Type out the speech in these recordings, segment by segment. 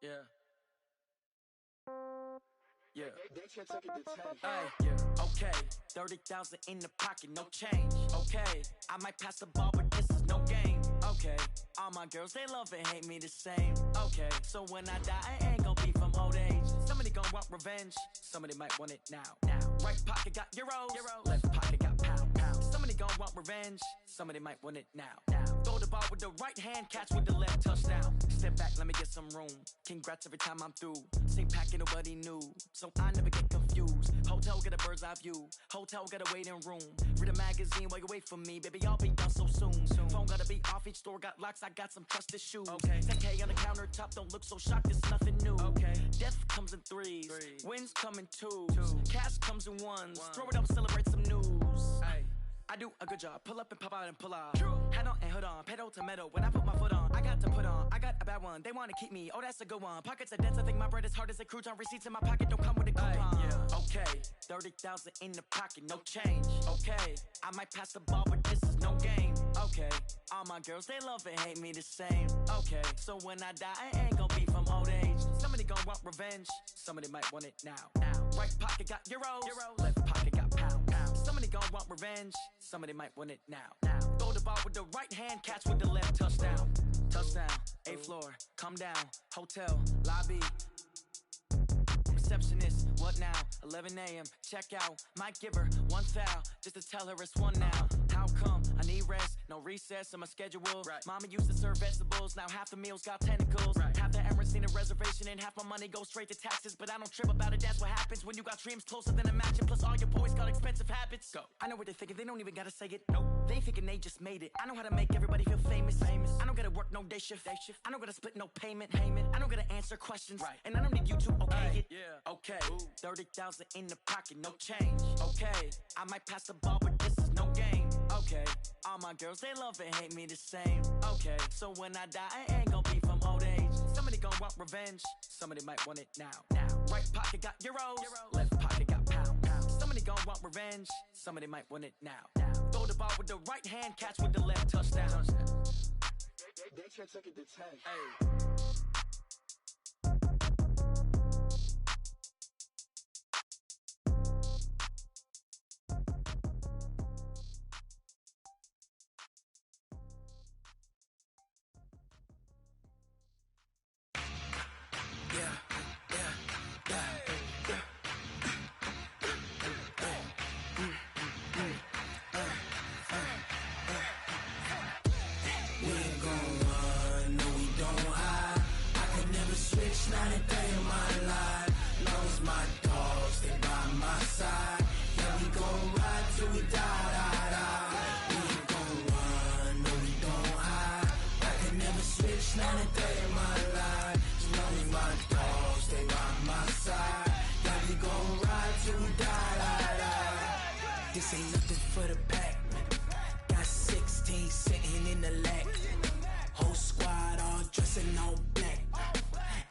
Yeah. Yeah. They can't take it to 10. Hey, yeah. Okay. 30,000 in the pocket, no change. Okay. I might pass the ball, but this is no game. Okay. All my girls, they love and hate me the same. Okay. So when I die, I ain't gonna be from old age. Somebody gonna want revenge. Somebody might want it now. Right pocket got euros. Left pocket got pound. Somebody gonna want revenge. Somebody might want it now. Throw the ball with the right hand, catch with the left, touchdown. Step back, let me get some room. Congrats every time I'm through. Same packet, nobody knew, so I never get confused. Hotel get a bird's eye view. Hotel get a waiting room. Read a magazine while you wait for me, baby. I'll be done so soon. Phone gotta be off, each store got locks. I got some trusted shoes. Okay. 10K on the countertop, don't look so shocked. It's nothing new. Okay. Death comes in threes. Wins come in twos. Cash comes in ones. Throw it up, celebrate some news. Ay. I do a good job, pull up and pop out and pull off. Head on and hood on, pedal to metal. When I put my foot on, I got to put on. I got a bad one, they wanna keep me. Oh, that's a good one. Pockets are dense, I think my bread is hard as a crouton. Receipts in my pocket don't come with a coupon. Yeah. Okay, 30,000 in the pocket, no change. Okay, I might pass the ball, but this is no game. Okay, all my girls, they love and hate me the same. Okay, so when I die, I ain't gonna be from old age. Somebody gonna want revenge. Somebody might want it now. Right pocket got euros. Left pocket got pound. Somebody gonna want revenge. Somebody might want it now. Throw the ball with the right hand, catch with the left, touchdown. Touchdown, 8th floor, come down, hotel, lobby. Receptionist, what now? 11 a.m., check out. Might give her one foul, just to tell her it's one now. How come? I need rest, no recess in my schedule. Right. Mama used to serve vegetables, now half the meals got tentacles. Right. Half the Emirates need a reservation and half my money goes straight to taxes. But I don't trip about it, that's what happens when you got dreams closer than a match. And plus all your boys got expensive habits. Go. I know what they're thinking, they don't even gotta say it. Nope. They ain't thinking they just made it. I know how to make everybody feel famous. I don't gotta work no day shift. I don't gotta split no payment. I don't gotta answer questions. Right. And I don't need you to okay it. Yeah. Okay. 30,000 in the pocket, no change. Okay. I might pass the ball, but this is no game. Okay. All my girls, they love and hate me the same. Okay. So when I die, I ain't gonna be from old age. Somebody gonna want revenge. Somebody might want it now. Right pocket got euros. Left pocket got pound. Somebody gonna want revenge. Somebody might want it now. Throw the ball with the right hand, catch with the left, touchdown. They can't take it to 10. Hey. Not a day in my life. Long as my dogs stay by my side. Yeah, we gon' ride till we die. We ain't gon' run, no we don't hide. I can never switch, not a day in my life. As long as my dogs stay by my side. Yeah, we gon' ride till we die. This ain't nothing for the pack. Got 16 sitting in the lag. Whole squad all dressing all black.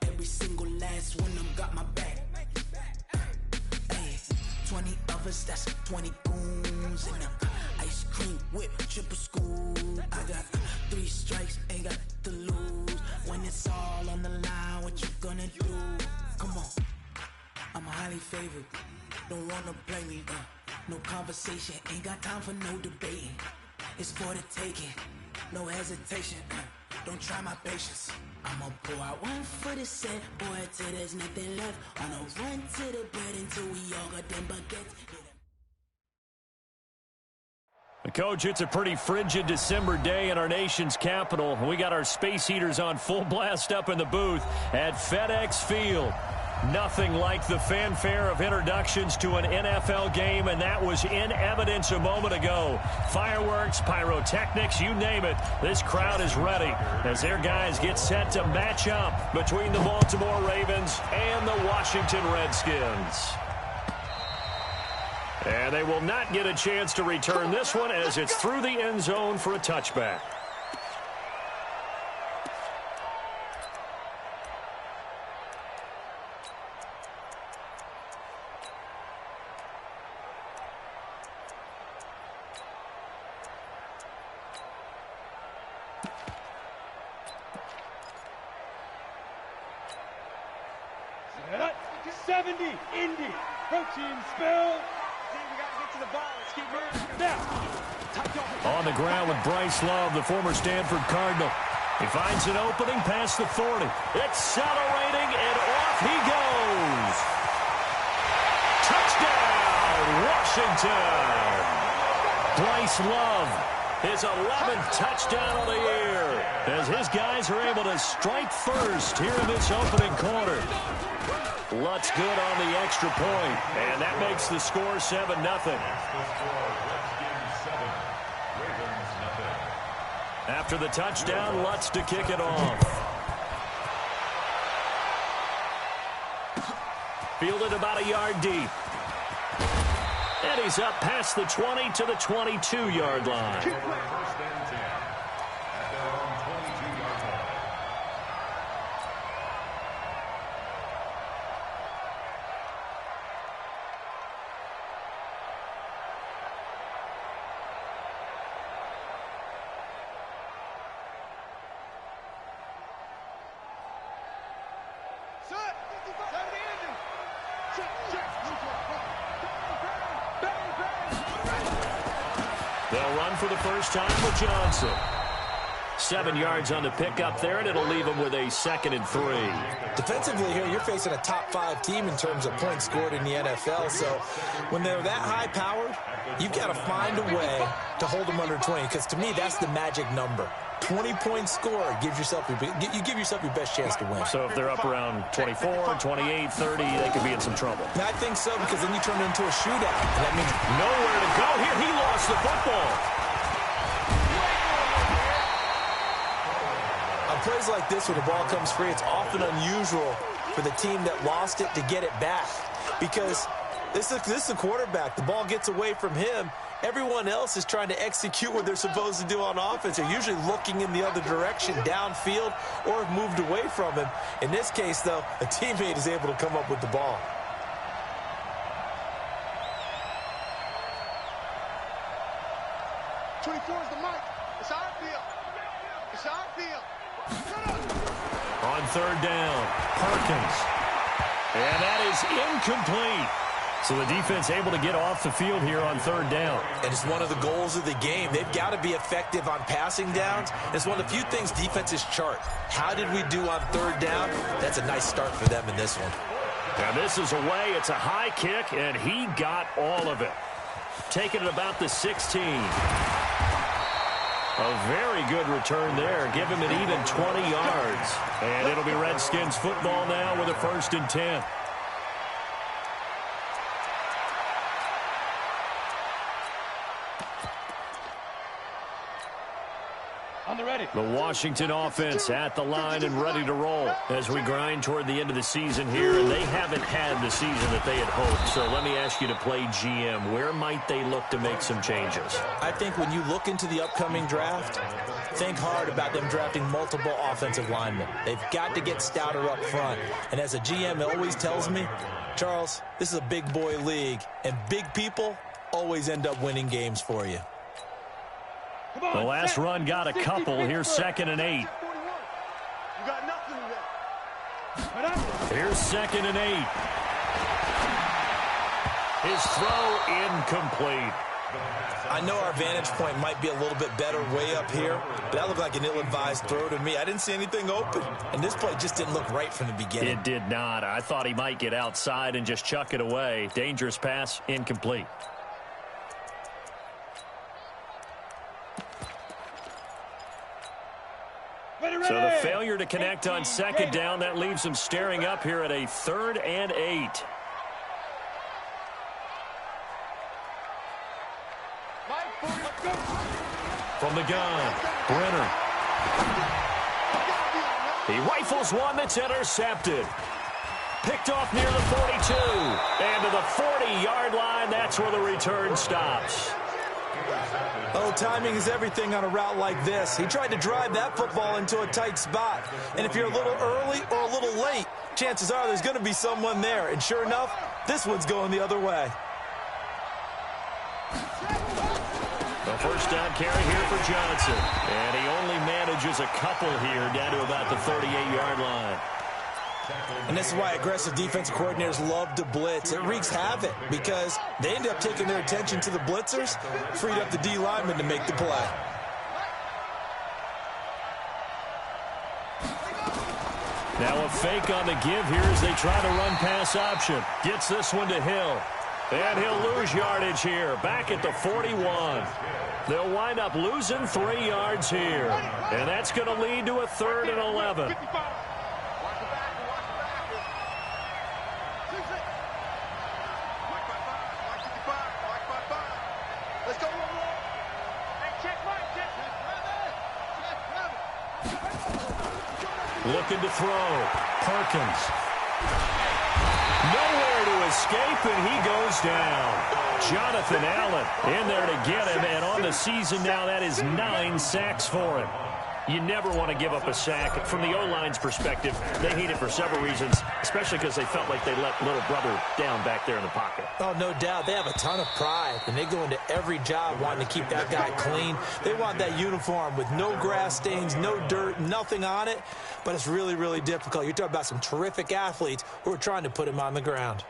Every single last one of them got my back. Ay, 20 of us, that's 20 goons. And ice cream whip, triple scoop. I got 3 strikes, ain't got to lose. When it's all on the line, what you gonna do? Come on, I'm highly favored. Don't wanna play me, no conversation, ain't got time for no debating. It's for the taking, no hesitation. Don't try my patience. I'ma pour out one for the set, boy, till there's nothing left. On a run to the bread until we all got them baguettes. Coach, it's a pretty frigid December day in our nation's capital. We got our space heaters on full blast up in the booth at FedEx Field. Nothing like the fanfare of introductions to an NFL game, and that was in evidence a moment ago. Fireworks, pyrotechnics, you name it. This crowd is ready as their guys get set to match up between the Baltimore Ravens and the Washington Redskins. And they will not get a chance to return this one as it's through the end zone for a touchback. 70, Indy. Protein spill. See, we got to get to the ball. Let's keep moving. Now. On the ground with Bryce Love, the former Stanford Cardinal. He finds an opening past the 40. Accelerating, and off he goes. Touchdown, Washington. Bryce Love, his 11th touchdown of the year, as his guys are able to strike first here in this opening quarter. Lutz good on the extra point, and that makes the score 7-0. After the touchdown, Lutz to kick it off. Fielded about a yard deep. And he's up past the 20 to the 22-yard line. They'll run for the first time with Johnson. 7 yards on the pickup there, and it'll leave them with a 2nd and 3. Defensively here, you're facing a top-5 team in terms of points scored in the NFL. So when they're that high-powered, you've got to find a way to hold them under 20. Because to me, that's the magic number. 20-point score gives yourself you give yourself your best chance to win. So if they're up around 24, 28, 30, they could be in some trouble. I think so, because then you turn it into a shootout. And that means nowhere to go here. He lost the football. On plays like this, when the ball comes free, it's often unusual for the team that lost it to get it back. Because this is a quarterback. The ball gets away from him. Everyone else is trying to execute what they're supposed to do on offense. They're usually looking in the other direction, downfield, or have moved away from him. In this case, though, a teammate is able to come up with the ball. Is the mic. It's our field. It's our field. On 3rd down, Harkins. And that is incomplete. So the defense able to get off the field here on 3rd down. And it's one of the goals of the game. They've got to be effective on passing downs. It's one of the few things defenses chart. How did we do on 3rd down? That's a nice start for them in this one. Now this is away. It's a high kick, and he got all of it. Taking it about the 16. A very good return there. Give him an even 20 yards. And it'll be Redskins football now with a 1st and 10. The Washington offense at the line and ready to roll as we grind toward the end of the season here, and they haven't had the season that they had hoped. So let me ask you to play GM. Where might they look to make some changes? I think when you look into the upcoming draft, think hard about them drafting multiple offensive linemen. They've got to get stouter up front. And as a GM always tells me, Charles, this is a big boy league, and big people always end up winning games for you. The last run got a couple. Here's 2nd and 8. Here's 2nd and 8. His throw incomplete. I know our vantage point might be a little bit better way up here, but that looked like an ill-advised throw to me. I didn't see anything open, and this play just didn't look right from the beginning. It did not. I thought he might get outside and just chuck it away. Dangerous pass, incomplete. So the failure to connect on 2nd down, that leaves him staring up here at a 3rd and 8. From the gun, Brenner. He rifles one that's intercepted. Picked off near the 42. And to the 40-yard line, that's where the return stops. Oh, timing is everything on a route like this. He tried to drive that football into a tight spot. And if you're a little early or a little late, chances are there's going to be someone there. And sure enough, this one's going the other way. The first down carry here for Johnson. And he only manages a couple here down to about the 38-yard line. And this is why aggressive defensive coordinators love to blitz. It wreaks havoc because they end up taking their attention to the blitzers, freed up the D lineman to make the play. Now a fake on the give here as they try to run pass option. Gets this one to Hill. And he'll lose yardage here, back at the 41. They'll wind up losing 3 yards here. And that's going to lead to a 3rd and 11. Looking to throw. Perkins. Nowhere to escape, and he goes down. Jonathan Allen in there to get him, and on the season now, that is 9 sacks for him. You never want to give up a sack. From the O-line's perspective, they hate it for several reasons, especially because they felt like they let little brother down back there in the pocket. Oh, no doubt. They have a ton of pride, and they go into every job wanting to keep that guy clean. They want that uniform with no grass stains, no dirt, nothing on it, but it's really, really difficult. You're talking about some terrific athletes who are trying to put him on the ground.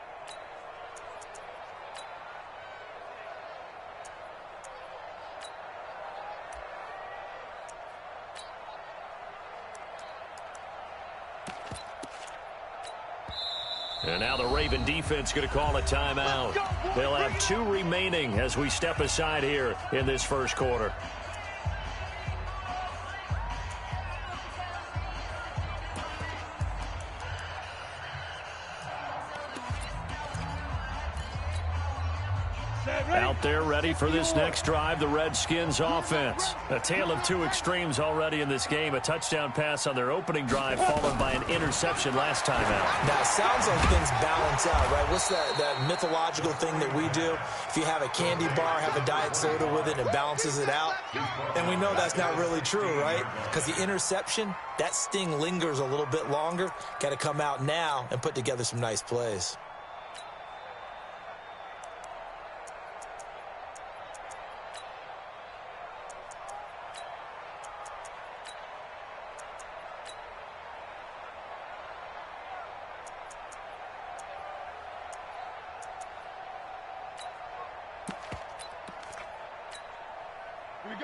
And now the Raven defense going to call a timeout. They'll have 2 remaining as we step aside here in this first quarter. Out there ready for this next drive, the Redskins offense. A tale of 2 extremes already in this game. A touchdown pass on their opening drive followed by an interception last time out. Now, it sounds like things balance out, right? What's that mythological thing that we do? If you have a candy bar, have a diet soda with it, and it balances it out. And we know that's not really true, right? Because the interception, that sting lingers a little bit longer. Got to come out now and put together some nice plays.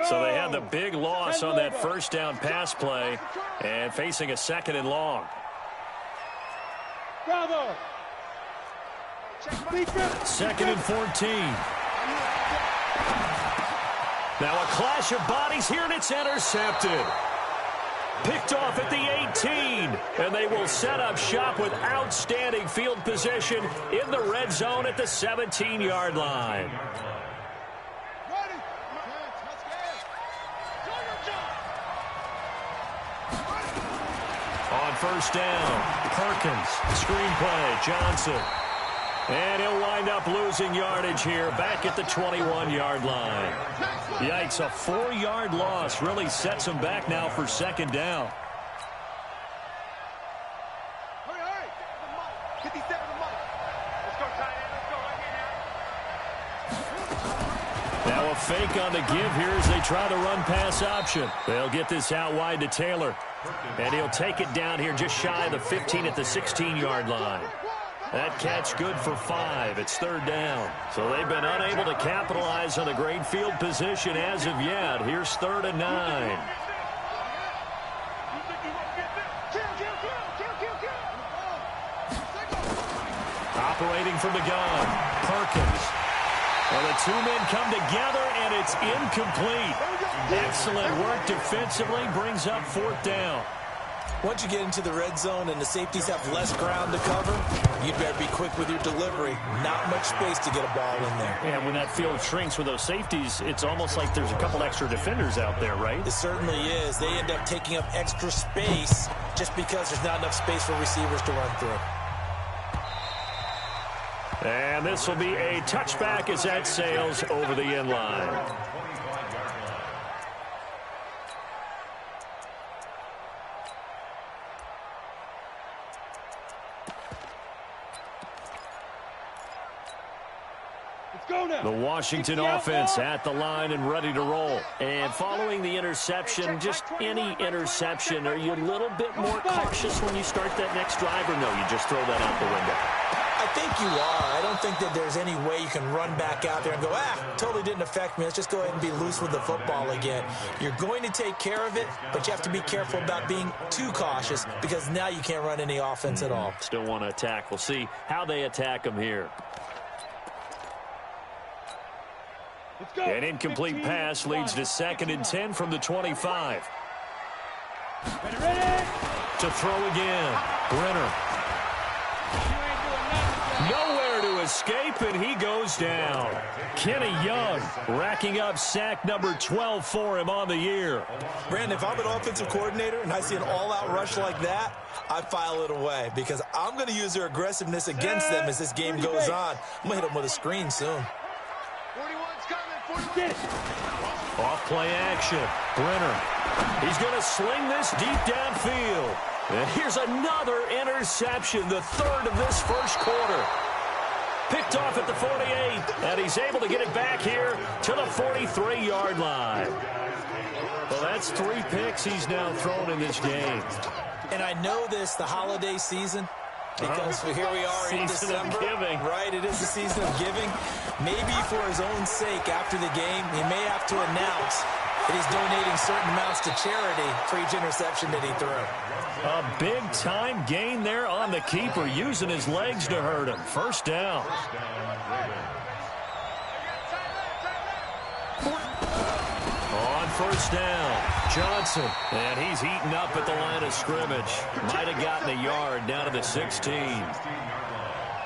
So they had the big loss on that first down pass play and facing a 2nd and long. Bravo. 2nd and 14. Now a clash of bodies here, and it's intercepted. Picked off at the 18, and they will set up shop with outstanding field position in the red zone at the 17-yard line. On first down, Perkins, screenplay, Johnson. And he'll wind up losing yardage here back at the 21-yard line. Yikes, a 4-yard loss really sets him back now for 2nd down. Hurry. 57 to Mike. Let's go, tight end. Let's go right here now. Now a fake on the give here as they try to run pass option. They'll get this out wide to Taylor. And he'll take it down here just shy of the 15 at the 16-yard line. That catch good for 5. It's 3rd down. So they've been unable to capitalize on the great field position as of yet. Here's 3rd and 9. Operating from the gun, Perkins. Well, the 2 men come together, and it's incomplete. Excellent work defensively, brings up 4th down. Once you get into the red zone and the safeties have less ground to cover, you'd better be quick with your delivery. Not much space to get a ball in there. And when that field shrinks with those safeties, it's almost like there's a couple extra defenders out there, right? It certainly is. They end up taking up extra space just because there's not enough space for receivers to run through. And this will be a touchback as that sails over the end line. Let's go. The Washington offense at the line and ready to roll. And following the interception, just any interception, are you a little bit more cautious when you start that next drive, or no, you just throw that out the window? I think you are. I don't think that there's any way you can run back out there and go, totally didn't affect me. Let's just go ahead and be loose with the football again. You're going to take care of it, but you have to be careful about being too cautious because now you can't run any offense at all. Still want to attack. We'll see how they attack them here. An incomplete pass leads to 2nd and 10 from the 25. Ready? To throw again. Brenner. Nowhere to escape, and he goes down. Kenny Young racking up sack number 12 for him on the year. Brandon, if I'm an offensive coordinator and I see an all-out rush like that, I file it away because I'm going to use their aggressiveness against them as this game goes on. I'm going to hit them with a screen soon. 41's coming. 41. Off play action. Brenner. He's going to sling this deep downfield. And here's another interception, the 3rd of this first quarter. Picked off at the 48, and he's able to get it back here to the 43-yard line. Well, that's 3 picks he's now thrown in this game. And I know this, the holiday season, because here we are in December. Giving. Right, it is the season of giving. Maybe for his own sake after the game, he may have to announce that he's donating certain amounts to charity for each interception that he threw. A big-time gain there on the keeper, using his legs to hurt him. First down. On first down, Johnson. And he's heating up at the line of scrimmage. Might have gotten a yard down to the 16.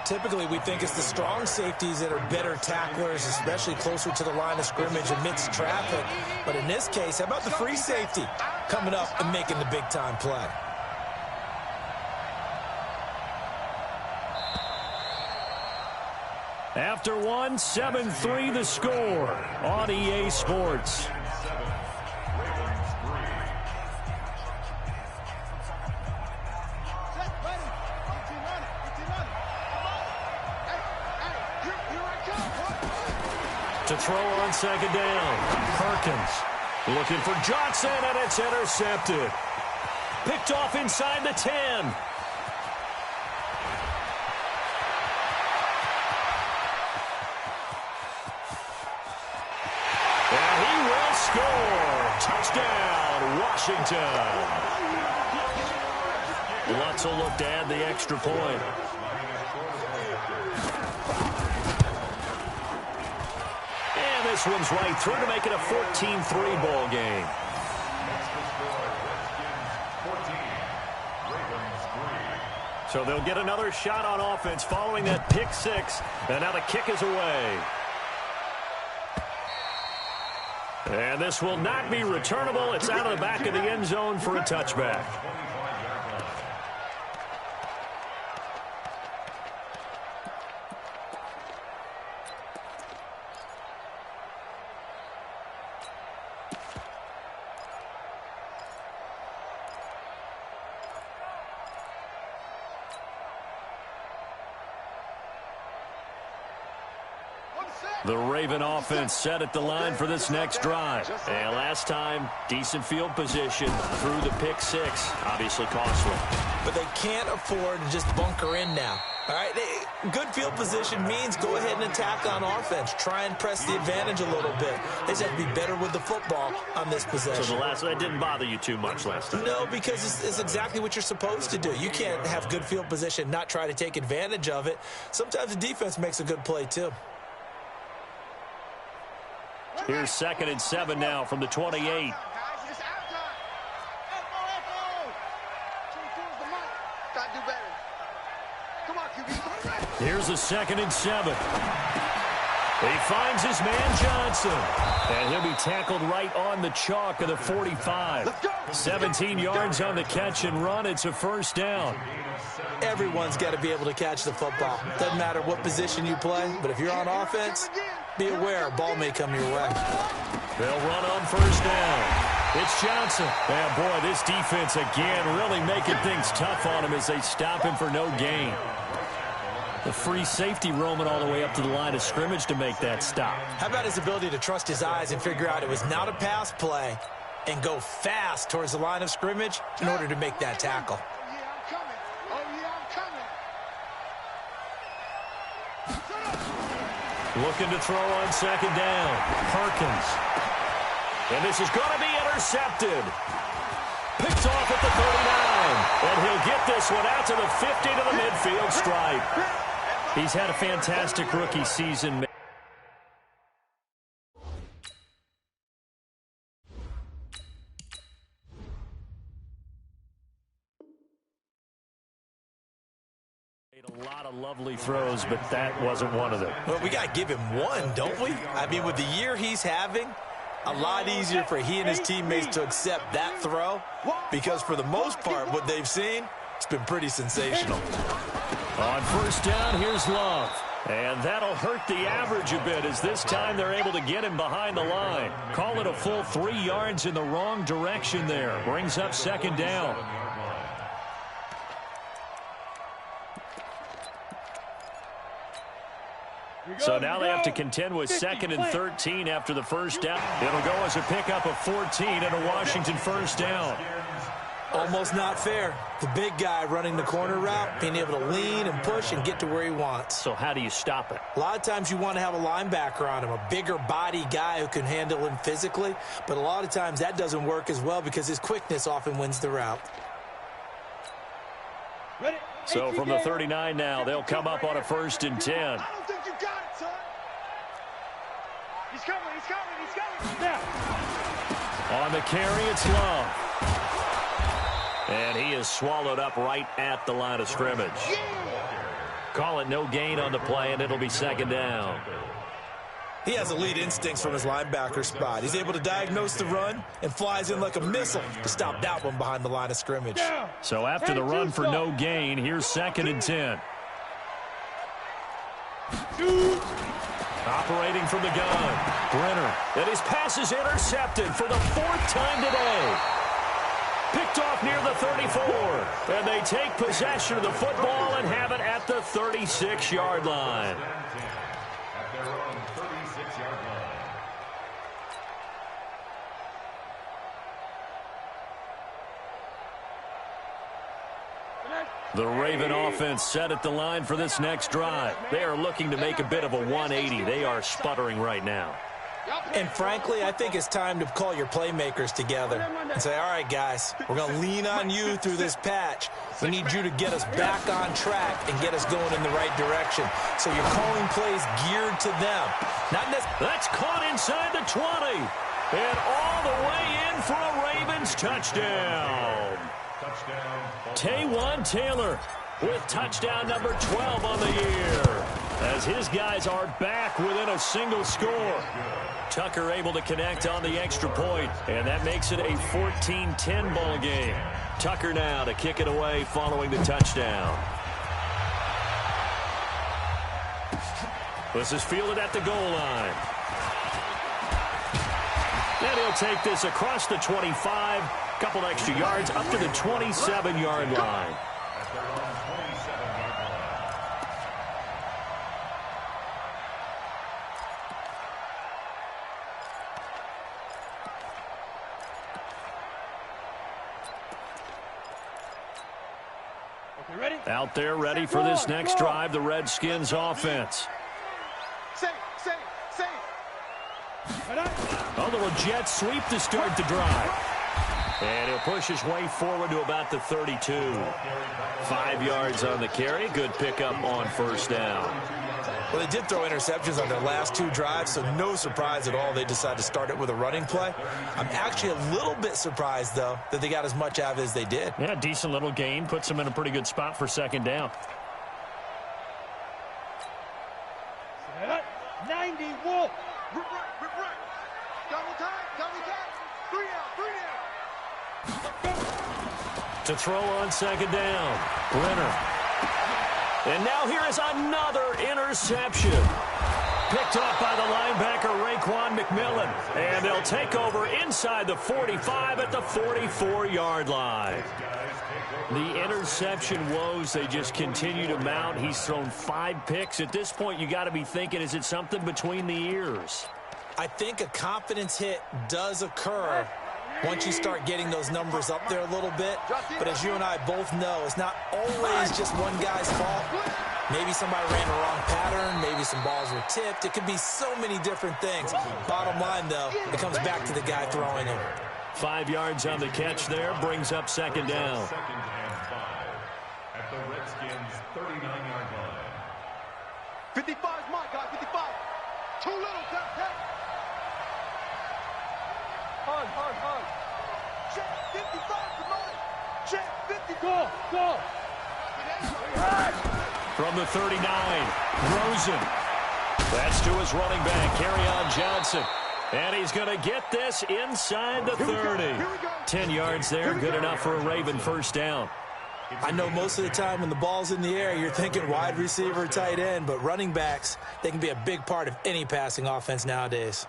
Typically, we think it's the strong safeties that are better tacklers, especially closer to the line of scrimmage amidst traffic. But in this case, how about the free safety coming up and making the big-time play? After one, 7-3 the score on EA Sports. To throw on 2nd down. Perkins looking for Johnson, and it's intercepted. Picked off inside the 10. And he will score. Touchdown, Washington. Lutz will look to add the extra point. This one's right through to make it a 14-3 ball game. So they'll get another shot on offense following that pick 6. And now the kick is away. And this will not be returnable. It's out of the back of the end zone for a touchback. The Raven offense set at the line for this next drive. And last time, decent field position through the pick 6. Obviously costly. But they can't afford to just bunker in now. All right, good field position means go ahead and attack on offense. Try and press the advantage a little bit. They just have to be better with the football on this possession. So that didn't bother you too much last time? No, because it's exactly what you're supposed to do. You can't have good field position, not try to take advantage of it. Sometimes the defense makes a good play, too. Here's 2nd and 7 now from the 28. Here's a 2nd and 7. He finds his man Johnson. And he'll be tackled right on the chalk of the 45. 17 yards on the catch and run. It's a first down. Everyone's got to be able to catch the football. Doesn't matter what position you play, but if you're on offense, be aware a ball may come your way. They'll run on first down. It's Johnson. And boy, this defense again really making things tough on him as they stop him for no gain. The free safety roaming all the way up to the line of scrimmage to make that stop. How about his ability to trust his eyes and figure out it was not a pass play and go fast towards the line of scrimmage in order to make that tackle? Looking to throw on second down. Perkins. And this is going to be intercepted. Picked off at the 39. And he'll get this one out to the 50 to the midfield stripe. He's had a fantastic rookie season. A lot of lovely throws, but that wasn't one of them. Well, we got to give him one, don't we? I mean, with the year he's having, a lot easier for he and his teammates to accept that throw because for the most part, what they've seen, it's been pretty sensational. On first down, here's Love. And that'll hurt the average a bit as this time they're able to get him behind the line. Call it a full 3 yards in the wrong direction there. Brings up second down. So now they have to contend with 2nd and 13 after the first down. It'll go as a pickup of 14 and a Washington first down. Almost not fair. The big guy running the corner route, being able to lean and push and get to where he wants. So how do you stop it? A lot of times you want to have a linebacker on him, a bigger body guy who can handle him physically. But a lot of times that doesn't work as well because his quickness often wins the route. So from the 39 now, they'll come up on a 1st and 10. I don't think you got it, son. He's coming. Now. On the carry, it's Love. And he is swallowed up right at the line of scrimmage. Call it no gain on the play, and it'll be second down. He has elite instincts from his linebacker spot. He's able to diagnose the run and flies in like a missile to stop that one behind the line of scrimmage. So after the run for no gain, here's 2nd and 10. Operating from the gun, Brenner. And his pass is intercepted for the 4th time today. Picked off near the 34. And they take possession of the football and have it at the 36-yard line. The Raven offense set at the line for this next drive. They are looking to make a bit of a 180. They are sputtering right now. And frankly, I think it's time to call your playmakers together and say, all right, guys, we're going to lean on you through this patch. We need you to get us back on track and get us going in the right direction. So you're calling plays geared to them. That's caught inside the 20. And all the way in for a Ravens touchdown. Taywan Taylor with touchdown number 12 on the year. As his guys are back within a single score. Tucker able to connect on the extra point, and that makes it a 14-10 ball game. Tucker now to kick it away following the touchdown. This is fielded at the goal line. And he'll take this across the 25, couple extra yards up to the 27-yard line. Out there ready for this next drive, the Redskins offense. A little jet sweep to start the drive. And he'll push his way forward to about the 32. 5 yards on the carry. Good pickup on first down. Well, they did throw interceptions on their last 2 drives, so no surprise at all they decided to start it with a running play. I'm actually a little bit surprised, though, that they got as much out of it as they did. Yeah, decent little gain. Puts them in a pretty good spot for second down. 90, Wolf. Rip right. Double time. 3 out. To throw on second down, Brenner. And now here is another interception. Picked off by the linebacker, Raekwon McMillan. And they'll take over inside the 45 at the 44-yard line. The interception woes, they just continue to mount. He's thrown 5 picks. At this point, you got to be thinking, is it something between the ears? I think a confidence hit does occur once you start getting those numbers up there a little bit. But as you and I both know, it's not always just one guy's fault. Maybe somebody ran the wrong pattern. Maybe some balls were tipped. It could be so many different things. Bottom line, though, it comes back to the guy throwing them. 5 yards on the catch there, brings up second down. Second and 5 at the Redskins' 39-yard line. 55 is my guy, 55. Too little, tap. Hard. Check, 55, come on. Check, 50, go. From the 39, Rosen. That's to his running back, Kerryon Johnson. And he's going to get this inside the 30. 10 yards there, good enough for a Raven first down. I know most of the time when the ball's in the air, you're thinking wide receiver, tight end, but running backs, they can be a big part of any passing offense nowadays.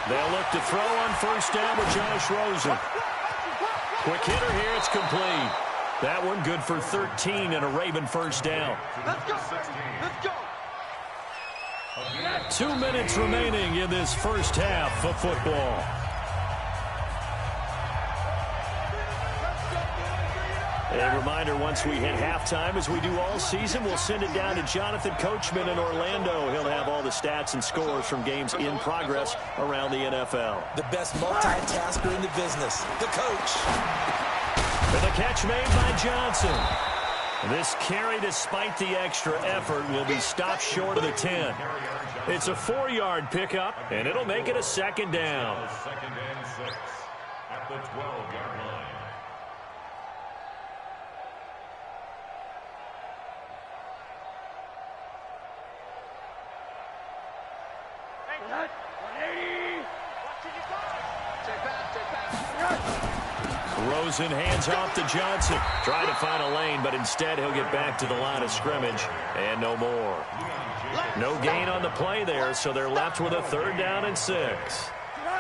They'll look to throw on first down with Josh Rosen. Quick hitter here, it's complete. That one good for 13 and a Raven first down. Let's go. 2 minutes remaining in this first half of football. A reminder, once we hit halftime, as we do all season, we'll send it down to Jonathan Coachman in Orlando. He'll have all the stats and scores from games in progress around the NFL. The best multitasker in the business, the coach. And the catch made by Johnson. This carry, despite the extra effort, will be stopped short of the 10. It's a 4-yard pickup, and it'll make it a second down. Second and 6 at the 12-yard line. Rosen hands off to Johnson. Trying to find a lane, but instead he'll get back to the line of scrimmage. And no more. No gain on the play there, so they're left with a 3rd down and 6.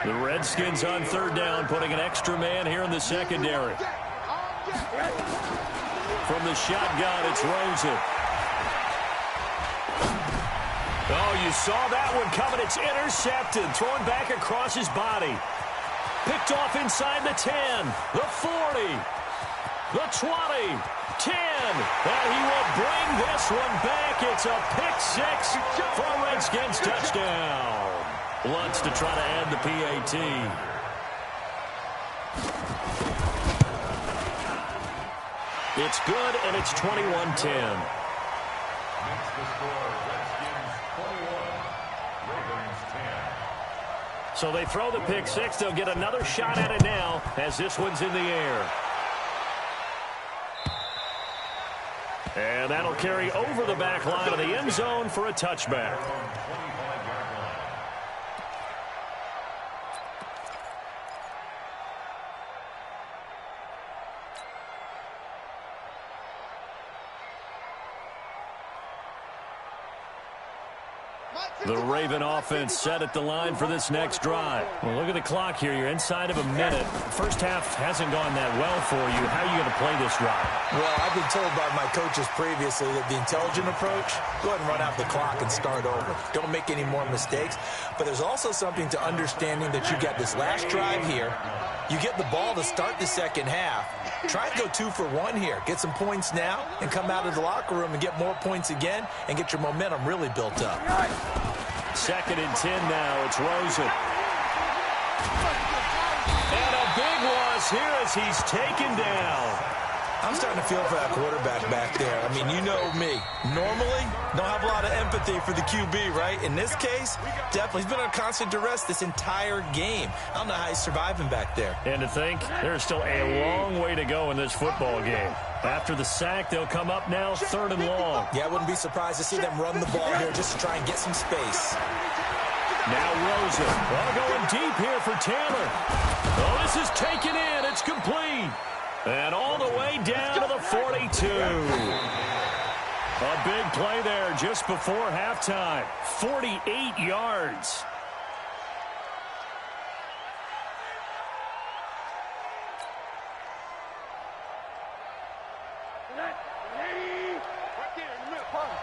The Redskins on 3rd down, putting an extra man here in the secondary. From the shotgun, it's Rosen. Oh, you saw that one coming. It's intercepted. Thrown back across his body. Picked off inside the 10, the 40, the 20, 10. And he will bring this one back. It's a pick 6 for a Redskins touchdown. Lutz to try to add the PAT. It's good, and it's 21-10. Makes the score Redskins 21, Ravens 10. So they throw the pick 6. They'll get another shot at it now as this one's in the air. And that'll carry over the back line of the end zone for a touchback. The Raven offense set at the line for this next drive. Well, look at the clock here. You're inside of a minute. First half hasn't gone that well for you. How are you going to play this drive? Well, I've been told by my coaches previously that the intelligent approach, go ahead and run out the clock and start over. Don't make any more mistakes. But there's also something to understanding that you got this last drive here. You get the ball to start the second half. Try and go 2 for 1 here. Get some points now and come out of the locker room and get more points again and get your momentum really built up. 2nd and 10 now. It's Rosen. And a big loss here as he's taken down. I'm starting to feel for that quarterback back there. I mean, you know me. Normally, don't have a lot of empathy for the QB, right? In this case, definitely. He's been under constant duress this entire game. I don't know how he's surviving back there. And to think, there's still a long way to go in this football game. After the sack, they'll come up now 3rd and long. Yeah, I wouldn't be surprised to see them run the ball here just to try and get some space. Now Rosen. Well, going deep here for Taylor. Oh, this is taken in. It's complete. And all the way down to the 42. A big play there just before halftime. 48 yards.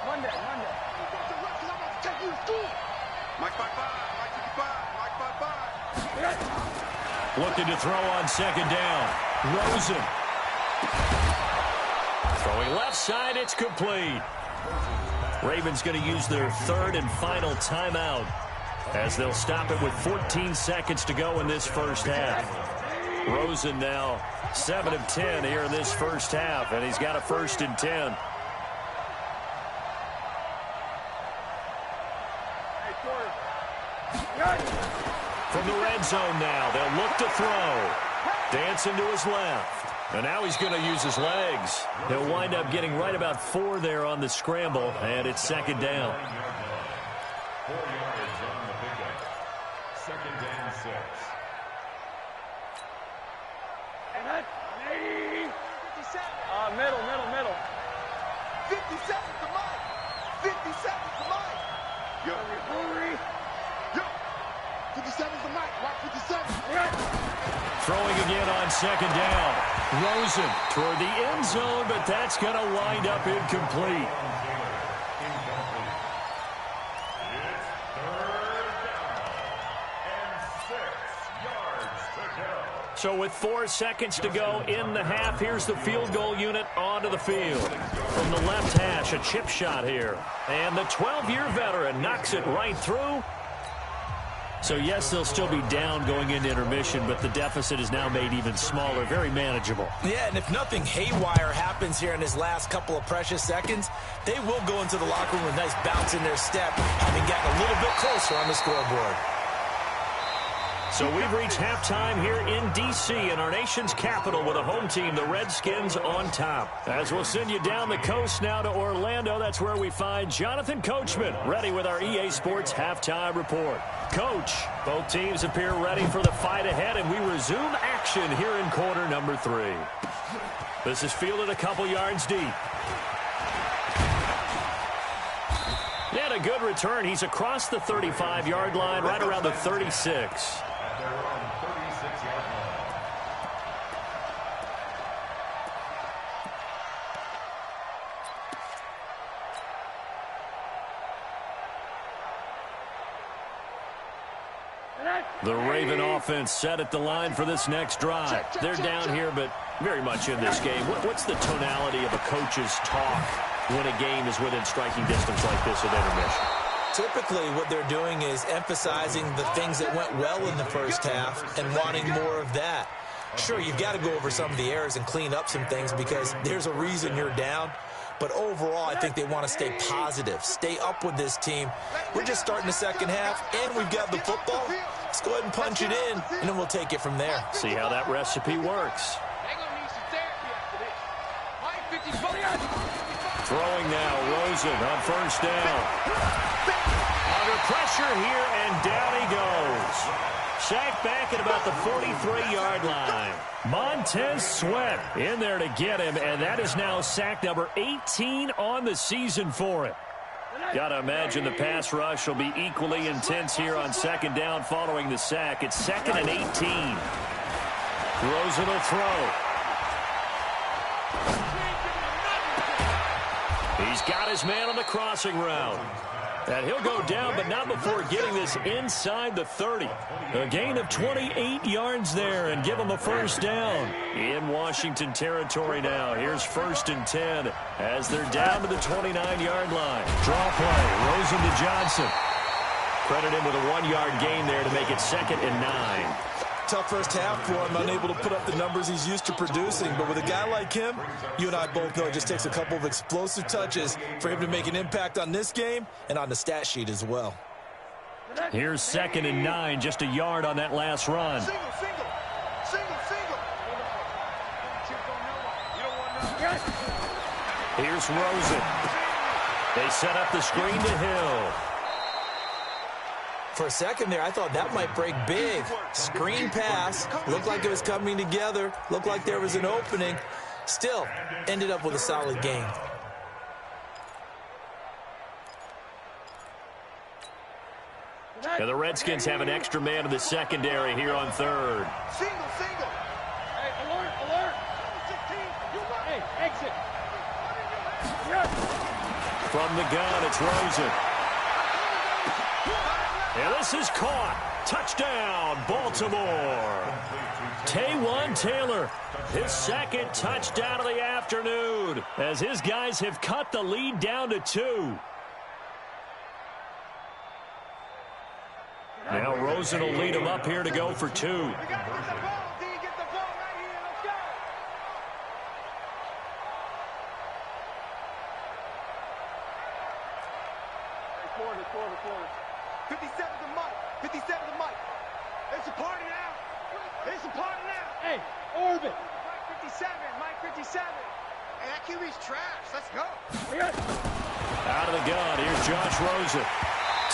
Monday. Mike 5-5, Mike 55, Mike 5-5. Looking to throw on 2nd down. Rosen. Throwing left side, it's complete. Ravens going to use their 3rd and final timeout as they'll stop it with 14 seconds to go in this first half. Rosen now 7 of 10 here in this first half, and he's got a 1st and 10. From the red zone now, they'll look to throw. Dancing to his left. And now he's going to use his legs. He'll wind up getting right about 4 there on the scramble, and it's 2nd down. 4 yards on the pickup. 2nd and 6. Middle. 50 seconds to Mike. 50 seconds to Mike. Yo. 50 seconds to Mike. Right, 57. Throwing again on 2nd down. Rosen toward the end zone, but that's going to wind up incomplete. So with 4 seconds to go in the half, here's the field goal unit onto the field. From the left hash, a chip shot here. And the 12-year veteran knocks it right through. So, yes, they'll still be down going into intermission, but the deficit is now made even smaller, very manageable. Yeah, and if nothing haywire happens here in his last couple of precious seconds, they will go into the locker room with a nice bounce in their step, having gotten a little bit closer on the scoreboard. So we've reached halftime here in D.C. in our nation's capital with a home team, the Redskins, on top. As we'll send you down the coast now to Orlando, that's where we find Jonathan Coachman, ready with our EA Sports halftime report. Coach, both teams appear ready for the fight ahead, and we resume action here in quarter number 3. This is fielded a couple yards deep. And a good return. He's across the 35-yard line, right around the 36. The Raven offense set at the line for this next drive. They're down here, but very much in this game. What's the tonality of a coach's talk when a game is within striking distance like this at intermission? Typically, what they're doing is emphasizing the things that went well in the first half and wanting more of that. Sure, you've got to go over some of the errors and clean up some things because there's a reason you're down. But overall, I think they want to stay positive, stay up with this team. We're just starting the second half, and we've got the football. Let's go ahead and punch it in, and then we'll take it from there. See how that recipe works. Throwing now, Rosen on 1st down. Under pressure here, and down he goes. Sacked back at about the 43-yard line. Montez Sweat in there to get him, and that is now sack number 18 on the season for him. Got to imagine the pass rush will be equally intense here on 2nd down following the sack. It's 2nd and 18. Rosen will throw. He's got his man on the crossing route. And he'll go down, but not before getting this inside the 30. A gain of 28 yards there and give him a 1st down. In Washington territory now. Here's 1st and 10 as they're down to the 29-yard line. Draw play. Rosen to Johnson. Credit him with a 1-yard gain there to make it 2nd and 9. tough first half for him, unable to put up the numbers he's used to producing. But with a guy like him, you and I both know it just takes a couple of explosive touches for him to make an impact on this game and on the stat sheet as well. Here's 2nd and 9, just a yard on that last run. Single, single. Single, single. Here's Rosen. They set up the screen to Hill. For a second there, I thought that might break big. Screen pass. Looked like it was coming together. Looked like there was an opening. Still, ended up with a solid gain. And the Redskins have an extra man in the secondary here on 3rd. Single, single. Hey, alert, alert. 16. Hey, exit. From the gun, it's Rosen. And this is caught. Touchdown, Baltimore. Taywan Taylor, his 2nd touchdown of the afternoon, as his guys have cut the lead down to 2. Now Rosen will lead him up here to go for 2. We got to get the ball, D. Get the ball right here. Let's go. Forward. 57 to Mike. 57 to Mike. It's a party now. It's a party now. Hey, orbit. Mike 57. Mike 57. Hey, that QB's trash. Let's go. Out of the gun, here's Josh Rosen.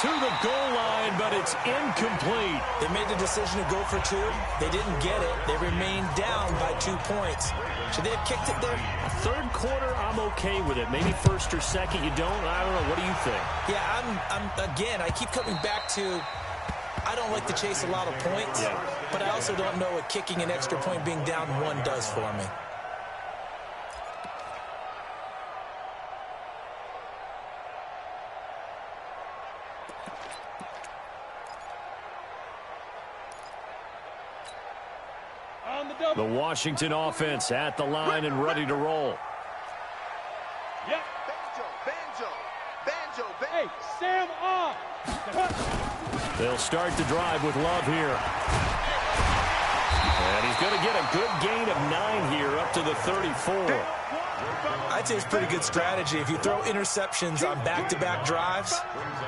To the goal line, but it's incomplete. They made the decision to go for 2. They didn't get it. They remained down by 2 points. Should they have kicked it there? 3rd quarter, I'm okay with it. Maybe 1st or 2nd, you don't. I don't know. What do you think? Yeah, again, I keep coming back to I don't like to chase a lot of points, but I also don't know what kicking an extra point being down 1 does for me. The Washington offense at the line and ready to roll. Yep. Banjo. Hey, Sam off. They'll start the drive with Love here. And he's going to get a good gain of 9 here up to the 34. I'd say it's pretty good strategy. If you throw interceptions on back-to-back drives,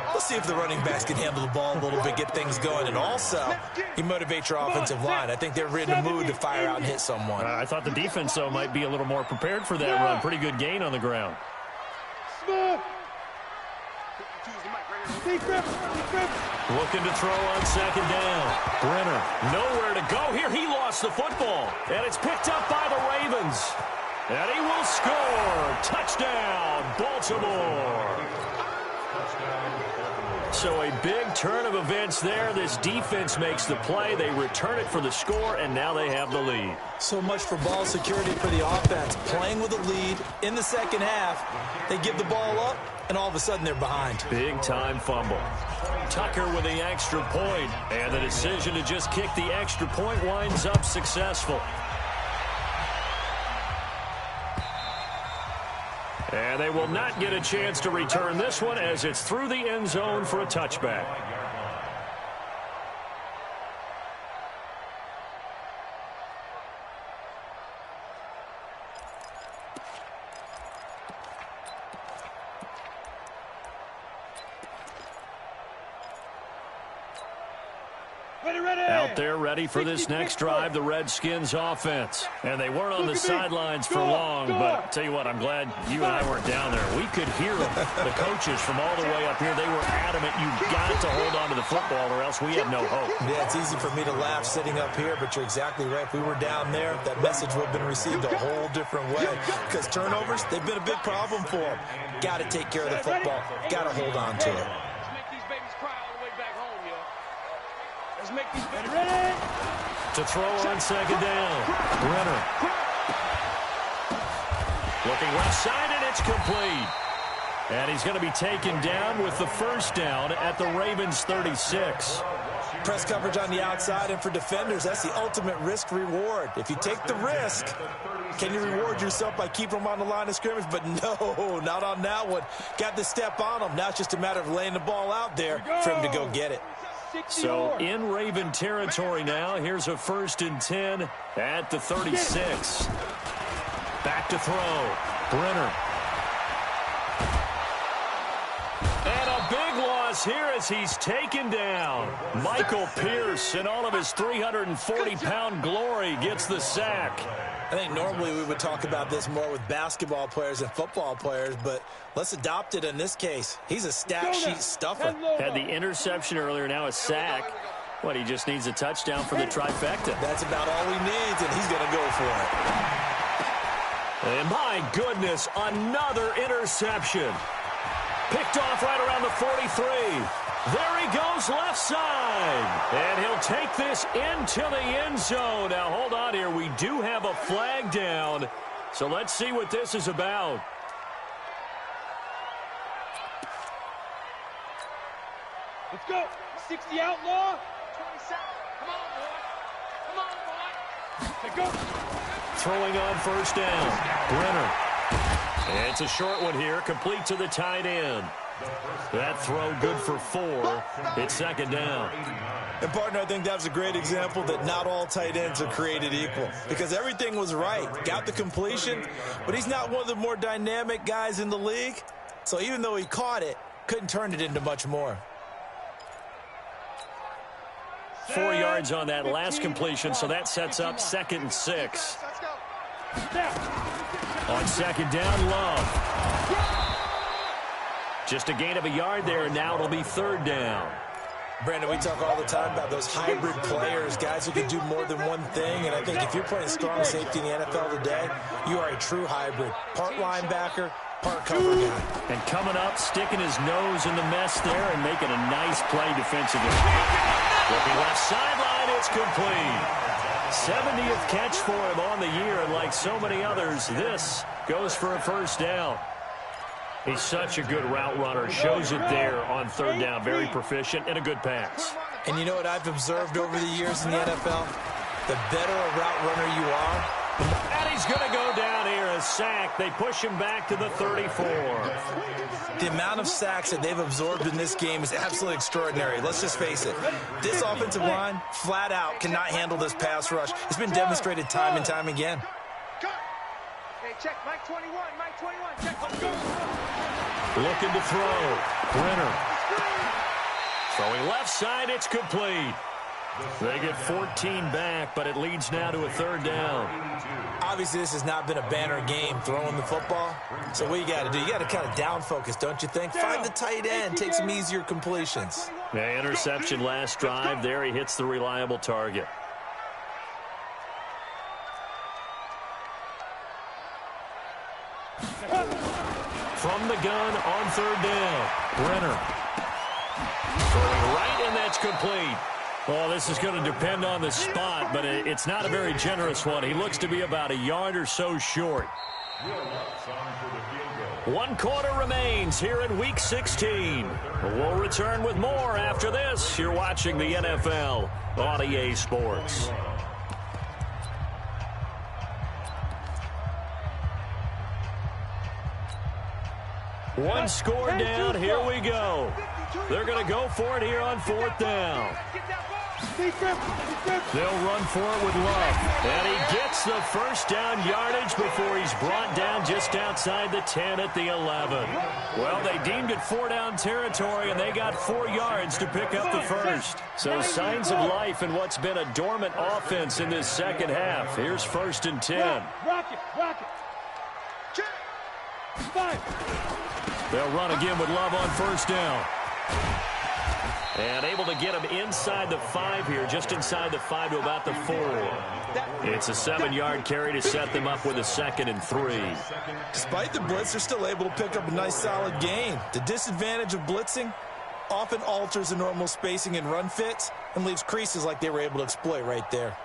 let's see if the running backs can handle the ball a little bit, get things going. And also, you motivate your offensive line. I think they're in the mood to fire out and hit someone. I thought the defense, though, might be a little more prepared for that run. Pretty good gain on the ground. Smith. Looking to throw on 2nd down. Brenner, nowhere to go here. He lost the football. And it's picked up by the Ravens. And he will score. Touchdown, Baltimore. So a big turn of events there. This defense makes the play. They return it for the score, and now they have the lead. So much for ball security for the offense. Playing with a lead in the 2nd half. They give the ball up, and all of a sudden they're behind. Big-time fumble. Tucker with the extra point, and the decision to just kick the extra point winds up successful. And they will not get a chance to return this one as it's through the end zone for a touchback. Out there ready for this next drive, the Redskins offense. And they weren't on the sidelines for long, but tell you what, I'm glad you and I weren't down there. We could hear them, the coaches from all the way up here. They were adamant, you've got to hold on to the football or else we have no hope. Yeah, it's easy for me to laugh sitting up here, but you're exactly right. If we were down there, that message would have been received a whole different way. Because turnovers, they've been a big problem for them. Got to take care of the football. Got to hold on to it. Ready? To throw on 2nd down. Brenner. Looking left side, and it's complete. And he's going to be taken down with the 1st down at the Ravens 36. Press coverage on the outside, and for defenders, that's the ultimate risk-reward. If you take the risk, can you reward yourself by keeping them on the line of scrimmage? But no, not on that one. Got to step on them. Now it's just a matter of laying the ball out there for him to go get it. So in Raven territory now. Here's a 1st and 10 at the 36. Back to throw. Brenner. And a big loss here as he's taken down. Michael Pierce, in all of his 340-pound glory, gets the sack. I think normally we would talk about this more with basketball players and football players, but let's adopt it in this case. He's a stat sheet stuffer. Had the interception earlier, now a sack. What, he just needs a touchdown for the trifecta. That's about all he needs, and he's going to go for it. And my goodness, another interception. Picked off right around the 43. There he goes left side. And he'll take this into the end zone. Now, hold on here. We do have a flag down. So let's see what this is about. Let's go. 60 outlaw. 27. Come on, boy. Come on, boy. Let's go. Throwing on 1st down. Brenner. And it's a short one here, complete to the tight end. That throw good for 4. It's 2nd down. And, partner, I think that was a great example that not all tight ends are created equal, because everything was right. Got the completion, but he's not one of the more dynamic guys in the league. So even though he caught it, couldn't turn it into much more. 4 yards on that last completion, so that sets up 2nd and 6. Let's go. On 2nd down, Love. Just a gain of a yard there, and now it'll be 3rd down. Brandon, we talk all the time about those hybrid players, guys who can do more than one thing, and I think if you're playing strong safety in the NFL today, you are a true hybrid. Part linebacker, part cover guy. And coming up, sticking his nose in the mess there and making a nice play defensively. Looking left sideline, it's complete. 70th catch for him on the year, and like so many others, this goes for a 1st down. He's such a good route runner. Shows it there on 3rd down. Very proficient and a good pass. And you know what I've observed over the years in the NFL? The better a route runner you are. And he's going to go down here, a sack. They push him back to the 34. The amount of sacks that they've absorbed in this game is absolutely extraordinary. Let's just face it. This offensive line, flat out, cannot handle this pass rush. It's been demonstrated time and time again. Hey, check Mike 21. Mike 21. Check. Let's go. Looking to throw. Brenner. Throwing left side, it's complete. They get 14 back, but it leads now to a 3rd down. Obviously, this has not been a banner game throwing the football. So what you got to do, you got to kind of down focus, don't you think? Find the tight end, take some easier completions. Yeah, interception last drive. There he hits the reliable target. From the gun on 3rd down. Brenner. Throwing right, and that's complete. Well, this is going to depend on the spot, but it's not a very generous one. He looks to be about a yard or so short. 1 quarter remains here in Week 16. We'll return with more after this. You're watching the NFL on EA Sports. One score down. Here we go. They're going to go for it here on 4th down. They'll run for it with Love. And he gets the 1st down yardage before he's brought down just outside the 10 at the 11. Well, they deemed it 4-down territory, and they got 4 yards to pick up the 1st. So signs of life in what's been a dormant offense in this 2nd half. Here's 1st and 10. Rock it. 5. They'll run again with Love on 1st down. And able to get him inside the 5 here, just inside the 5 to about the 4. It's a 7-yard carry to set them up with a 2nd and 3. Despite the blitz, they're still able to pick up a nice solid gain. The disadvantage of blitzing often alters the normal spacing and run fits and leaves creases like they were able to exploit right there.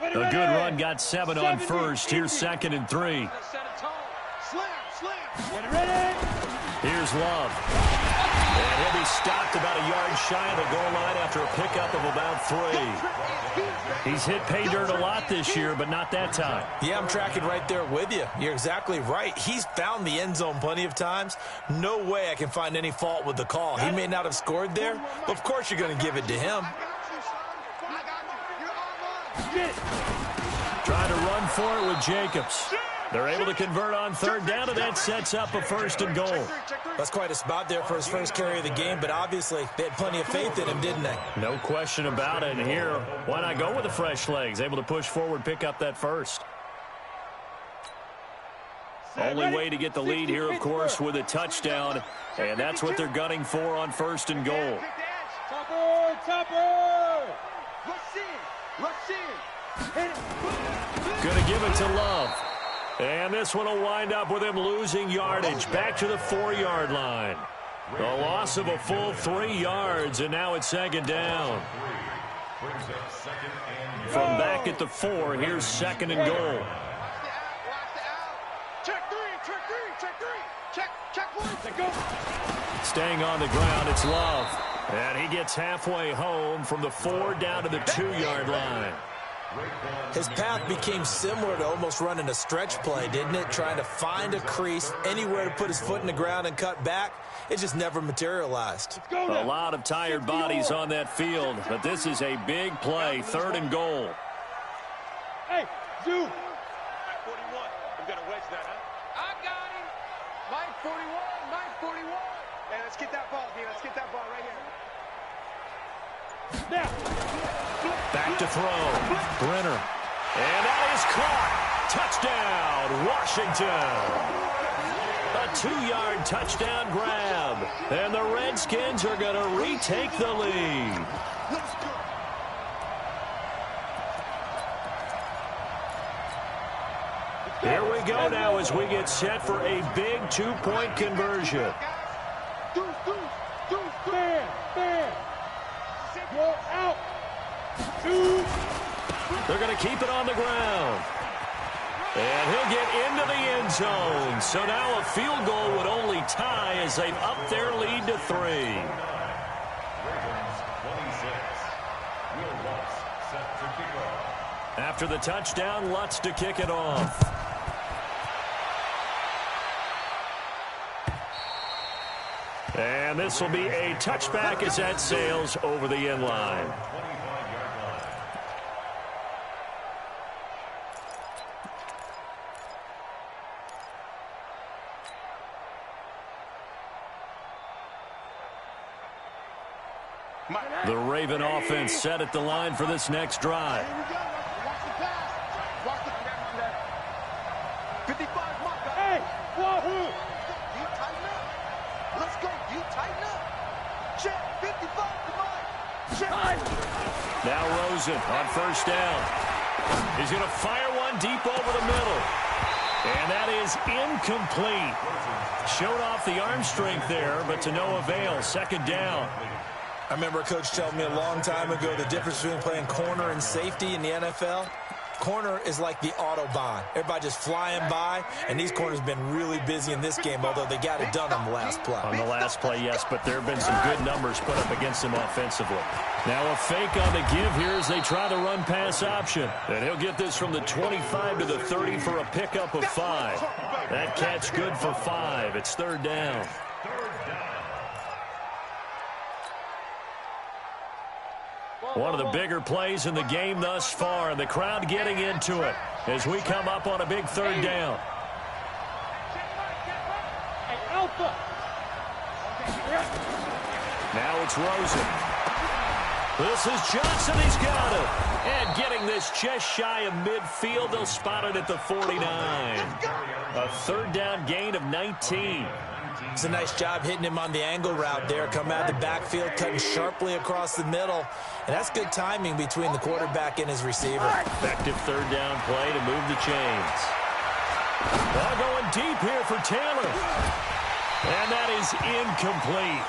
A good run, got 7 on 1st. Here's 2nd and 3. Slam. Get ready. Here's Love. And he'll be stopped about a yard shy of the goal line after a pickup of about 3. He's hit pay dirt a lot this year, but not that time. Yeah, I'm tracking right there with you. You're exactly right. He's found the end zone plenty of times. No way I can find any fault with the call. He may not have scored there, but of course you're going to give it to him. Trying to run for it with Jacobs. They're able to convert on third down, and that sets up a first and goal. That's quite a spot there for his first carry of the game, but obviously they had plenty of faith in him, didn't they? No question about it. And here, why not go with the fresh legs? Able to push forward, pick up that first. Only way to get the lead here, of course, with a touchdown, and that's what they're gunning for on first and goal. Topper! Going to give it to Love. And this one will wind up with him losing yardage back to the 4-yard line. The loss of a full 3 yards, and now it's second down. From back at the 4, here's second and goal. Check one. Staying on the ground, it's Love. And he gets halfway home from the 4 down to the 2-yard line. His path became similar to almost running a stretch play, didn't it? Trying to find a crease, anywhere to put his foot in the ground and cut back. It just never materialized. A lot of tired bodies on that field, but this is a big play, third and goal. Hey, Zoo. 41. I'm going to wedge that, huh? I got him. Mike 41. Hey, let's get that ball, D. Let's get that ball right here. Now. Back to throw. Brenner. And that is caught. Touchdown, Washington. A 2-yard touchdown grab. And the Redskins are going to retake the lead. Here we go now as we get set for a big 2-point conversion. Man. Go out. 2. They're going to keep it on the ground. And he'll get into the end zone. So now a field goal would only tie as they've upped their lead to 3. Ravens 26. Will Lutz set to kick off. After the touchdown, Lutz to kick it off. And this will be a touchback as that sails over the end line. 25-yard line. The Raven offense set at the line for this next drive. Here we go. Watch the pass. Watch the 55 mark. Hey, Wahoo. You tighten up. Let's go. You tighten up. Check. 55 to Mike. Check. Now Rosen on first down. He's going to fire one deep over the middle. And that is incomplete. Showed off the arm strength there, but to no avail. Second down. I remember a coach telling me a long time ago the difference between playing corner and safety in the NFL. Corner is like the Autobahn. Everybody just flying by, and these corners have been really busy in this game, although they got it done on the last play. On the last play, yes, but there have been some good numbers put up against him offensively. Now a fake on the give here as they try the run-pass option. And he'll get this from the 25 to the 30 for a pickup of 5. That catch good for 5. It's third down. One of the bigger plays in the game thus far, and the crowd getting into it as we come up on a big third down. Hey, Alpha. Now it's Rosen. This is Johnson. He's got it. And getting this just shy of midfield. They'll spot it at the 49. A third down gain of 19. It's a nice job hitting him on the angle route there. Come out of the backfield, cutting sharply across the middle. And that's good timing between the quarterback and his receiver. Effective third down play to move the chains. Ball going deep here for Taylor. And that is incomplete.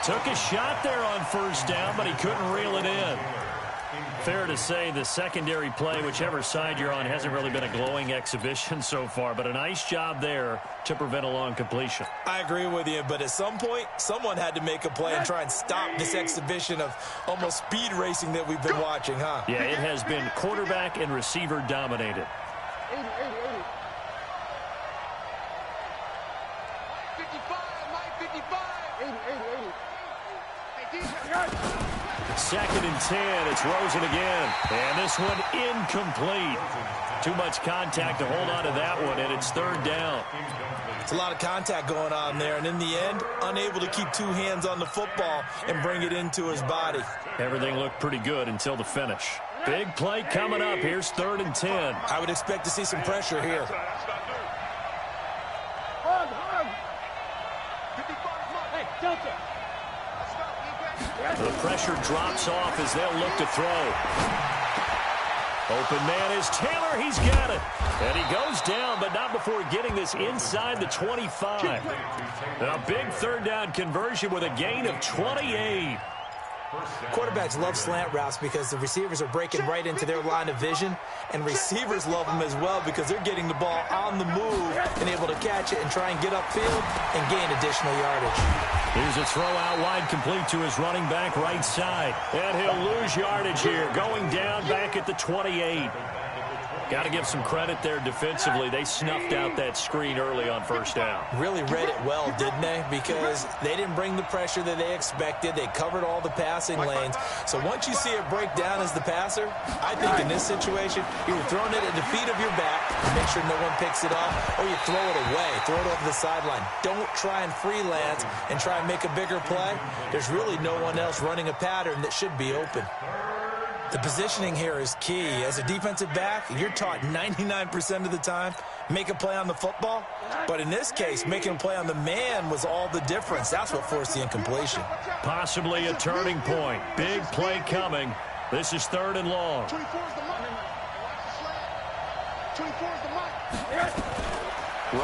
Took a shot there on first down, but he couldn't reel it in. Fair to say the secondary play, whichever side you're on, hasn't really been a glowing exhibition so far, but a nice job there to prevent a long completion. I agree with you, but at some point, someone had to make a play and try and stop this exhibition of almost speed racing that we've been watching, huh? Yeah, it has been quarterback and receiver dominated. 80, 80, 80. 55, Mike 55. 80, 80, 80. Second and 10. It's Rosen again. And this one incomplete. Too much contact to hold on to that one, and it's third down. It's a lot of contact going on there, and in the end, unable to keep two hands on the football and bring it into his body. Everything looked pretty good until the finish. Big play coming up. Here's third and 10. I would expect to see some pressure here. Hug, hug. 55, hey, Delta. The pressure drops off as they'll look to throw. Open man is Taylor. He's got it. And he goes down, but not before getting this inside the 25. A big third down conversion with a gain of 28. Quarterbacks love slant routes because the receivers are breaking right into their line of vision, and receivers love them as well because they're getting the ball on the move and able to catch it and try and get upfield and gain additional yardage. Here's a throw out wide complete to his running back right side. And he'll lose yardage here, going down back at the 28. Got to give some credit there defensively. They snuffed out that screen early on first down. Really read it well, didn't they? Because they didn't bring the pressure that they expected. They covered all the passing lanes. So once you see it break down as the passer, I think in this situation, you're throwing it at the feet of your back, make sure no one picks it up, or you throw it away, throw it over the sideline. Don't try and freelance and try and make a bigger play. There's really no one else running a pattern that should be open. The positioning here is key. As a defensive back, you're taught 99% of the time, make a play on the football. But in this case, making a play on the man was all the difference. That's what forced the incompletion. Possibly a turning point. Big play coming. This is third and long. 24 is the money. 24 is the money.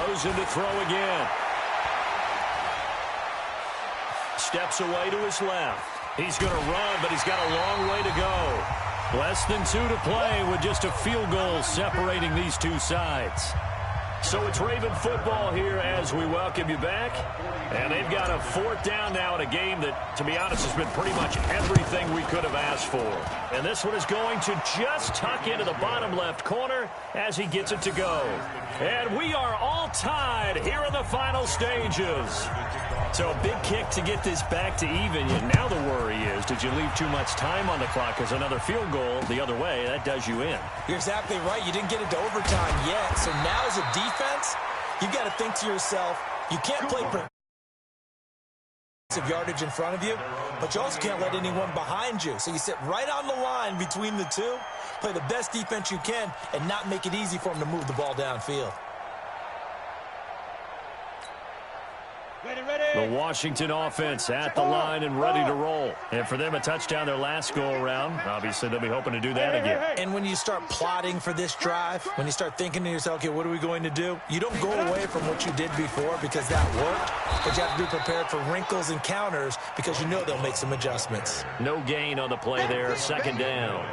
Rosen to throw again. Steps away to his left. He's going to run, but he's got a long way to go. Less than 2 to play with just a field goal separating these two sides. So it's Raven football here as we welcome you back. And they've got a fourth down now in a game that, to be honest, has been pretty much everything we could have asked for. And this one is going to just tuck into the bottom left corner as he gets it to go. And we are all tied here in the final stages. So a big kick to get this back to even. And now the worry is, did you leave too much time on the clock? Because another field goal the other way, that does you in. You're exactly right. You didn't get into overtime yet. So now as a defense, you've got to think to yourself, you can't play of yardage in front of you, but you also can't let anyone behind you. So you sit right on the line between the two, play the best defense you can, and not make it easy for them to move the ball downfield. The Washington offense at the line and ready to roll. And for them, a touchdown their last go-around. Obviously, they'll be hoping to do that again. And when you start plotting for this drive, when you start thinking to yourself, okay, what are we going to do? You don't go away from what you did before because that worked, but you have to be prepared for wrinkles and counters because you know they'll make some adjustments. No gain on the play there, second down.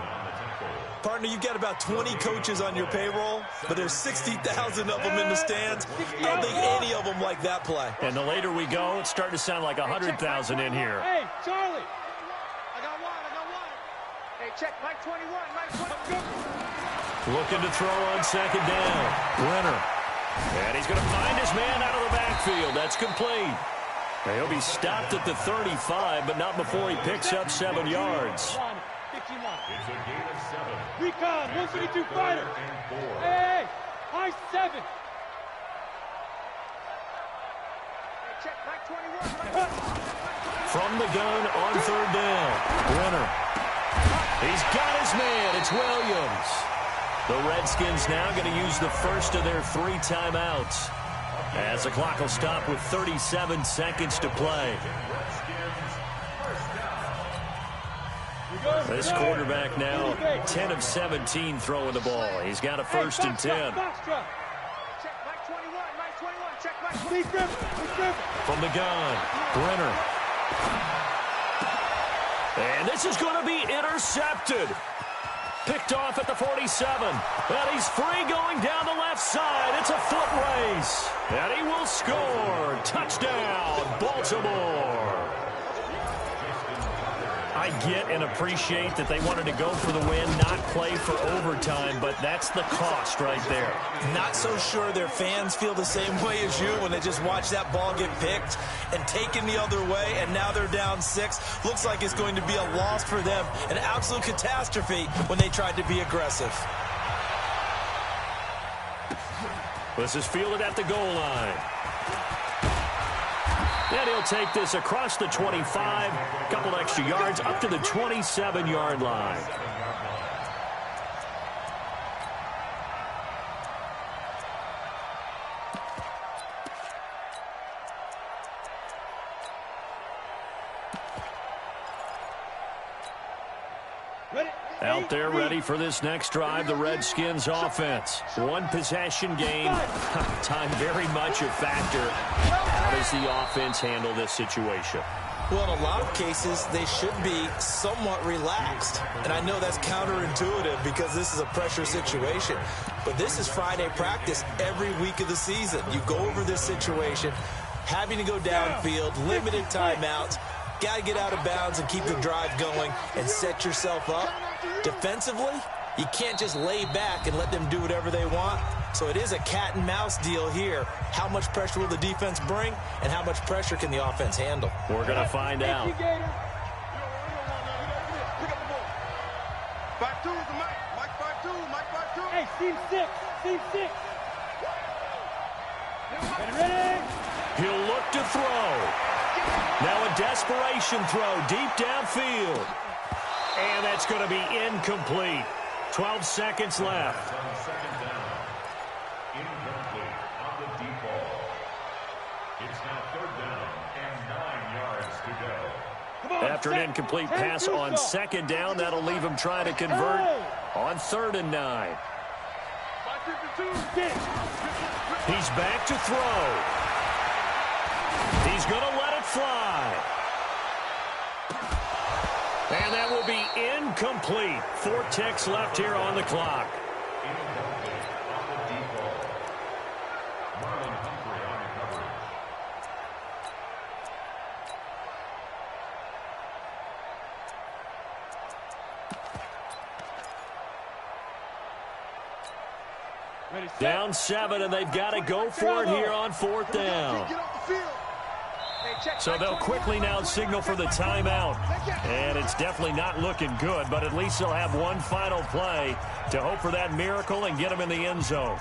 Partner, you've got about 20 coaches on your payroll, but there's 60,000 of them in the stands. I don't think any of them like that play. And the later we go, it's starting to sound like 100,000 in here. Hey, Charlie. I got one. Hey, check Mike 21, Mike 21. Looking to throw on second down. Brenner. And he's going to find his man out of the backfield. That's complete. Now, he'll be stopped at the 35, but not before he picks up 7 yards. 51. It's a gain of 7. Recon, 152 fighter. Hey, high 7. Hey, check Mike 21. From the gun on third down. Brenner. He's got his man. It's Williams. The Redskins now going to use the first of their 3 timeouts, as the clock will stop with 37 seconds to play. This quarterback now 10 of 17 throwing the ball. He's got a first and 10. Check Mike 21, check Mike. From the gun, Brenner. And this is going to be intercepted. Picked off at the 47. And he's free going down the left side. It's a foot race. And he will score. Touchdown, Baltimore. I get and appreciate that they wanted to go for the win, not play for overtime, but that's the cost right there. Not so sure their fans feel the same way as you when they just watch that ball get picked and taken the other way, and now they're down 6. Looks like it's going to be a loss for them, an absolute catastrophe when they tried to be aggressive. This is fielded at the goal line. And he'll take this across the 25, a couple extra yards, up to the 27-yard line. Out there ready for this next drive, the Redskins offense. One possession game. Time very much a factor. How does the offense handle this situation? Well, in a lot of cases, they should be somewhat relaxed. And I know that's counterintuitive because this is a pressure situation. But this is Friday practice every week of the season. You go over this situation, having to go downfield, limited timeouts. Got to get out of bounds and keep the drive going and set yourself up. Defensively, you can't just lay back and let them do whatever they want. So it is a cat and mouse deal here. How much pressure will the defense bring, and how much pressure can the offense handle? We're going to find out. 5-2 is the Mike. Mike 5-2. Mike 5-2. Hey, team 6. Team 6. Ready? He'll look to throw. Now a desperation throw deep downfield. And that's going to be incomplete. 12 seconds left. Second down. Incomplete on the deep ball. It's now 3rd down and 9 yards to go. After an incomplete pass on 2nd down, that'll leave him trying to convert on 3rd and 9. He's back to throw. He's going to let it fly. And that will be incomplete. 4 ticks left here on the clock. Incomplete on the deep ball. Marlon Humphrey on recovery. Down 7, and they've got to go for it here on 4th down. So they'll quickly now signal for the timeout. And it's definitely not looking good, but at least they'll have one final play to hope for that miracle and get them in the end zone.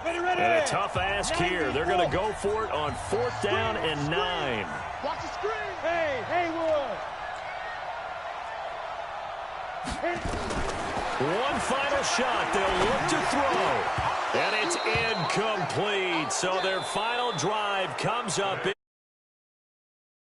And a tough ask here. They're going to go for it on 4th down and 9. Watch the screen. Hey, Haywood. One final shot. They'll look to throw. And it's incomplete. So their final drive comes up